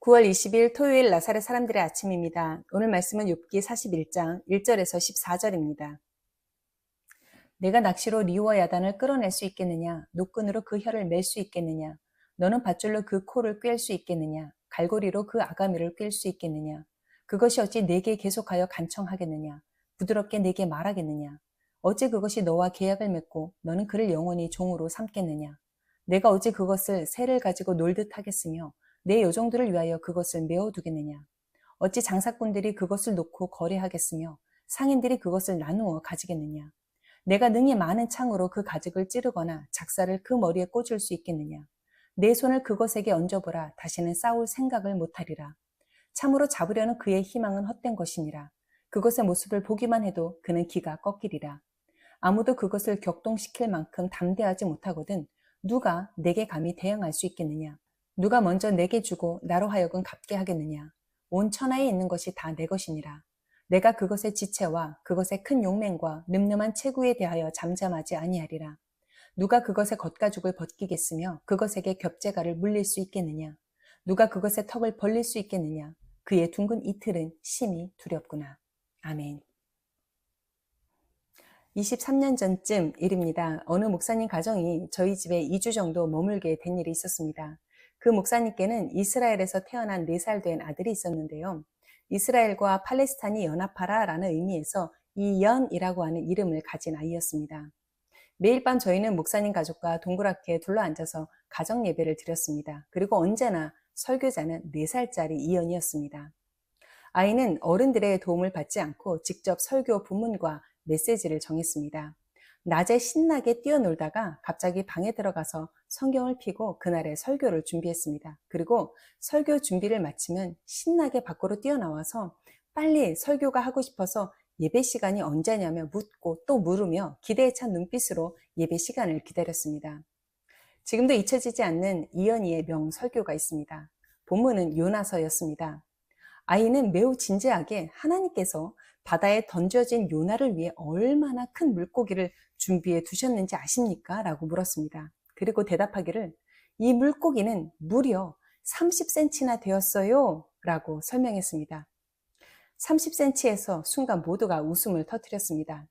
9월 20일 토요일 나사렛 사람들의 아침입니다. 오늘 말씀은 욥기 41장 1절에서 14절입니다. 내가 낚시로 리와 야단을 끌어낼 수 있겠느냐? 노끈으로 그 혀를 맬 수 있겠느냐? 너는 밧줄로 그 코를 꿰 수 있겠느냐? 갈고리로 그 아가미를 꿰 수 있겠느냐? 그것이 어찌 내게 계속하여 간청하겠느냐? 부드럽게 내게 말하겠느냐? 어찌 그것이 너와 계약을 맺고 너는 그를 영원히 종으로 삼겠느냐? 내가 어찌 그것을 새를 가지고 놀듯 하겠으며 내 요정들을 위하여 그것을 메어두겠느냐? 어찌 장사꾼들이 그것을 놓고 거래하겠으며 상인들이 그것을 나누어 가지겠느냐? 내가 능히 많은 창으로 그 가죽을 찌르거나 작사를 그 머리에 꽂을 수 있겠느냐? 내 손을 그것에게 얹어보라. 다시는 싸울 생각을 못하리라. 참으로 잡으려는 그의 희망은 헛된 것이니라. 그것의 모습을 보기만 해도 그는 기가 꺾이리라. 아무도 그것을 격동시킬 만큼 담대하지 못하거든 누가 내게 감히 대항할 수 있겠느냐? 누가 먼저 내게 주고 나로 하여금 갚게 하겠느냐? 온 천하에 있는 것이 다 내 것이니라. 내가 그것의 지체와 그것의 큰 용맹과 늠름한 체구에 대하여 잠잠하지 아니하리라. 누가 그것의 겉가죽을 벗기겠으며 그것에게 겹재가를 물릴 수 있겠느냐? 누가 그것의 턱을 벌릴 수 있겠느냐? 그의 둥근 이틀은 심히 두렵구나. 아멘. 23년 전쯤 일입니다. 어느 목사님 가정이 저희 집에 2주 정도 머물게 된 일이 있었습니다. 그 목사님께는 이스라엘에서 태어난 4살 된 아들이 있었는데요. 이스라엘과 팔레스타인이 연합하라 라는 의미에서 이연이라고 하는 이름을 가진 아이였습니다. 매일 밤 저희는 목사님 가족과 동그랗게 둘러앉아서 가정 예배를 드렸습니다. 그리고 언제나 설교자는 4살짜리 이연이었습니다. 아이는 어른들의 도움을 받지 않고 직접 설교 본문과 메시지를 정했습니다. 낮에 신나게 뛰어놀다가 갑자기 방에 들어가서 성경을 펴고 그날의 설교를 준비했습니다. 그리고 설교 준비를 마치면 신나게 밖으로 뛰어나와서 빨리 설교가 하고 싶어서 예배 시간이 언제냐며 묻고 또 물으며 기대에 찬 눈빛으로 예배 시간을 기다렸습니다. 지금도 잊혀지지 않는 이연이의 명설교가 있습니다. 본문은 요나서였습니다. 아이는 매우 진지하게 하나님께서 바다에 던져진 요나를 위해 얼마나 큰 물고기를 준비해 두셨는지 아십니까? 라고 물었습니다. 그리고 대답하기를 이 물고기는 무려 30cm나 되었어요 라고 설명했습니다. 30cm에서 순간 모두가 웃음을 터뜨렸습니다.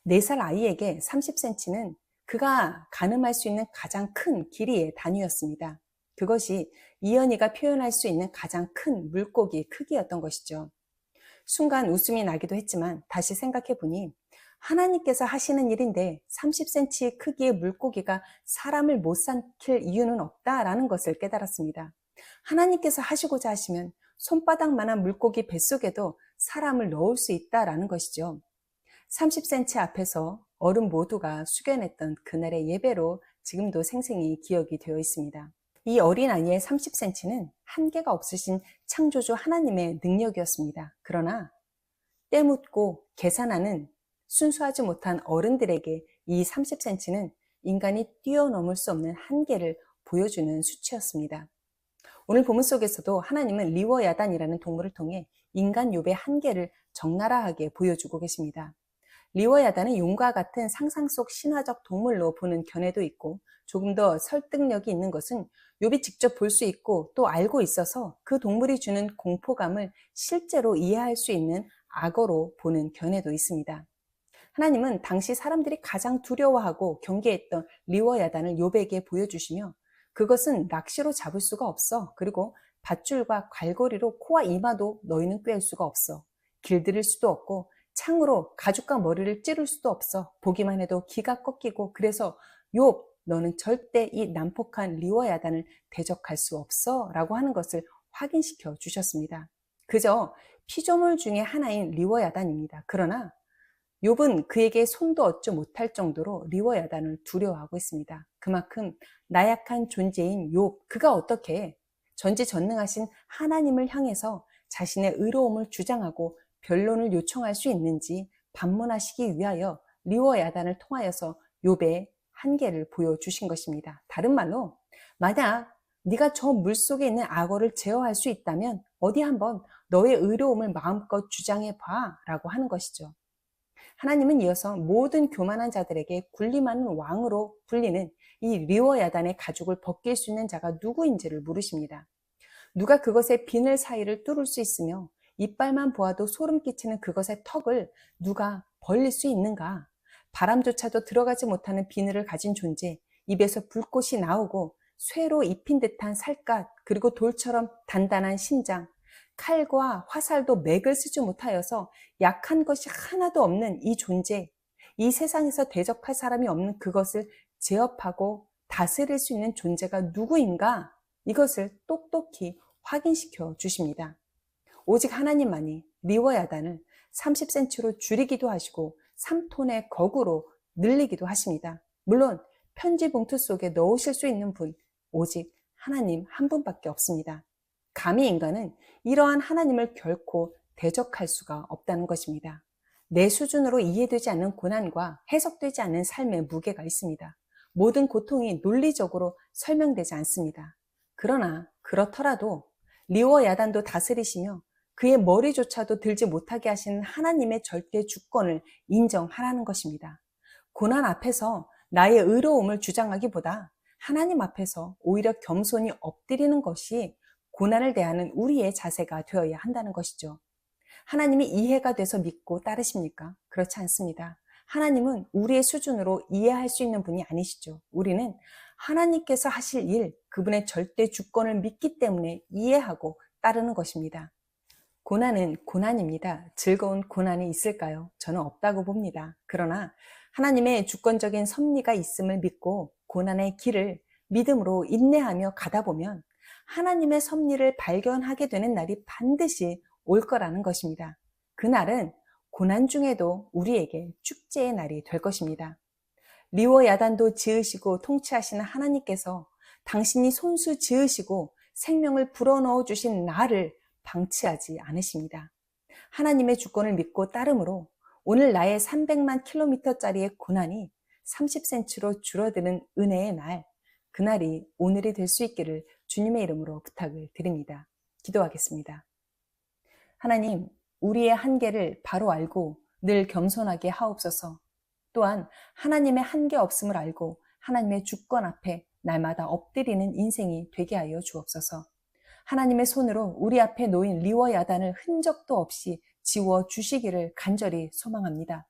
4살 아이에게 30cm는 그가 가늠할 수 있는 가장 큰 길이의 단위였습니다. 그것이 이연이가 표현할 수 있는 가장 큰 물고기 크기였던 것이죠. 순간 웃음이 나기도 했지만 다시 생각해 보니 하나님께서 하시는 일인데 30cm 크기의 물고기가 사람을 못 삼킬 이유는 없다라는 것을 깨달았습니다. 하나님께서 하시고자 하시면 손바닥만한 물고기 뱃속에도 사람을 넣을 수 있다라는 것이죠. 30cm 앞에서 어른 모두가 숙연했던 그날의 예배로 지금도 생생히 기억이 되어 있습니다. 이 어린아이의 30cm는 한계가 없으신 창조주 하나님의 능력이었습니다. 그러나 때묻고 계산하는 순수하지 못한 어른들에게 이 30cm는 인간이 뛰어넘을 수 없는 한계를 보여주는 수치였습니다. 오늘 본문 속에서도 하나님은 리워 야단이라는 동물을 통해 인간 욥의 한계를 적나라하게 보여주고 계십니다. 리워 야단은 용과 같은 상상 속 신화적 동물로 보는 견해도 있고 조금 더 설득력이 있는 것은 욥이 직접 볼 수 있고 또 알고 있어서 그 동물이 주는 공포감을 실제로 이해할 수 있는 악어로 보는 견해도 있습니다. 하나님은 당시 사람들이 가장 두려워하고 경계했던 리워 야단을 욥에게 보여주시며 그것은 낚시로 잡을 수가 없어. 그리고 밧줄과 갈고리로 코와 이마도 너희는 꿰을 수가 없어. 길들일 수도 없고 창으로 가죽과 머리를 찌를 수도 없어. 보기만 해도 기가 꺾이고 그래서 욥 너는 절대 이 난폭한 리워 야단을 대적할 수 없어 라고 하는 것을 확인시켜 주셨습니다. 그저 피조물 중에 하나인 리워 야단입니다. 그러나 욥은 그에게 손도 얻지 못할 정도로 리워 야단을 두려워하고 있습니다. 그만큼 나약한 존재인 욥, 그가 어떻게 전지전능하신 하나님을 향해서 자신의 의로움을 주장하고 변론을 요청할 수 있는지 반문하시기 위하여 리워 야단을 통하여서 욥의 한계를 보여주신 것입니다. 다른 말로 만약 네가 저 물속에 있는 악어를 제어할 수 있다면 어디 한번 너의 의로움을 마음껏 주장해 봐 라고 하는 것이죠. 하나님은 이어서 모든 교만한 자들에게 군림하는 왕으로 불리는 이 리워 야단의 가죽을 벗길 수 있는 자가 누구인지를 물으십니다. 누가 그것의 비늘 사이를 뚫을 수 있으며 이빨만 보아도 소름 끼치는 그것의 턱을 누가 벌릴 수 있는가? 바람조차도 들어가지 못하는 비늘을 가진 존재, 입에서 불꽃이 나오고 쇠로 입힌 듯한 살갗, 그리고 돌처럼 단단한 심장, 칼과 화살도 맥을 쓰지 못하여서 약한 것이 하나도 없는 이 존재, 이 세상에서 대적할 사람이 없는 그것을 제압하고 다스릴 수 있는 존재가 누구인가? 이것을 똑똑히 확인시켜 주십니다. 오직 하나님만이 리와 야단을 30cm로 줄이기도 하시고 3톤의 거구로 늘리기도 하십니다. 물론 편지 봉투 속에 넣으실 수 있는 분, 오직 하나님 한 분밖에 없습니다. 감히 인간은 이러한 하나님을 결코 대적할 수가 없다는 것입니다. 내 수준으로 이해되지 않는 고난과 해석되지 않는 삶의 무게가 있습니다. 모든 고통이 논리적으로 설명되지 않습니다. 그러나 그렇더라도 리워 야단도 다스리시며 그의 머리조차도 들지 못하게 하시는 하나님의 절대 주권을 인정하라는 것입니다. 고난 앞에서 나의 의로움을 주장하기보다 하나님 앞에서 오히려 겸손히 엎드리는 것이 고난을 대하는 우리의 자세가 되어야 한다는 것이죠. 하나님이 이해가 돼서 믿고 따르십니까? 그렇지 않습니다. 하나님은 우리의 수준으로 이해할 수 있는 분이 아니시죠. 우리는 하나님께서 하실 일, 그분의 절대 주권을 믿기 때문에 이해하고 따르는 것입니다. 고난은 고난입니다. 즐거운 고난이 있을까요? 저는 없다고 봅니다. 그러나 하나님의 주권적인 섭리가 있음을 믿고 고난의 길을 믿음으로 인내하며 가다 보면 하나님의 섭리를 발견하게 되는 날이 반드시 올 거라는 것입니다. 그날은 고난 중에도 우리에게 축제의 날이 될 것입니다. 리워 야단도 지으시고 통치하시는 하나님께서 당신이 손수 지으시고 생명을 불어넣어 주신 나를 방치하지 않으십니다. 하나님의 주권을 믿고 따름으로 오늘 나의 300만 킬로미터짜리의 고난이 30cm로 줄어드는 은혜의 날, 그날이 오늘이 될 수 있기를 주님의 이름으로 부탁을 드립니다. 기도하겠습니다. 하나님, 우리의 한계를 바로 알고 늘 겸손하게 하옵소서. 또한 하나님의 한계 없음을 알고 하나님의 주권 앞에 날마다 엎드리는 인생이 되게 하여 주옵소서. 하나님의 손으로 우리 앞에 놓인 리워 야단을 흔적도 없이 지워 주시기를 간절히 소망합니다.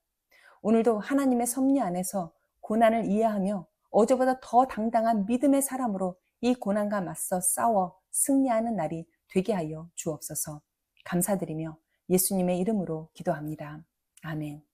오늘도 하나님의 섭리 안에서 고난을 이해하며 어제보다 더 당당한 믿음의 사람으로 이 고난과 맞서 싸워 승리하는 날이 되게 하여 주옵소서. 감사드리며 예수님의 이름으로 기도합니다. 아멘.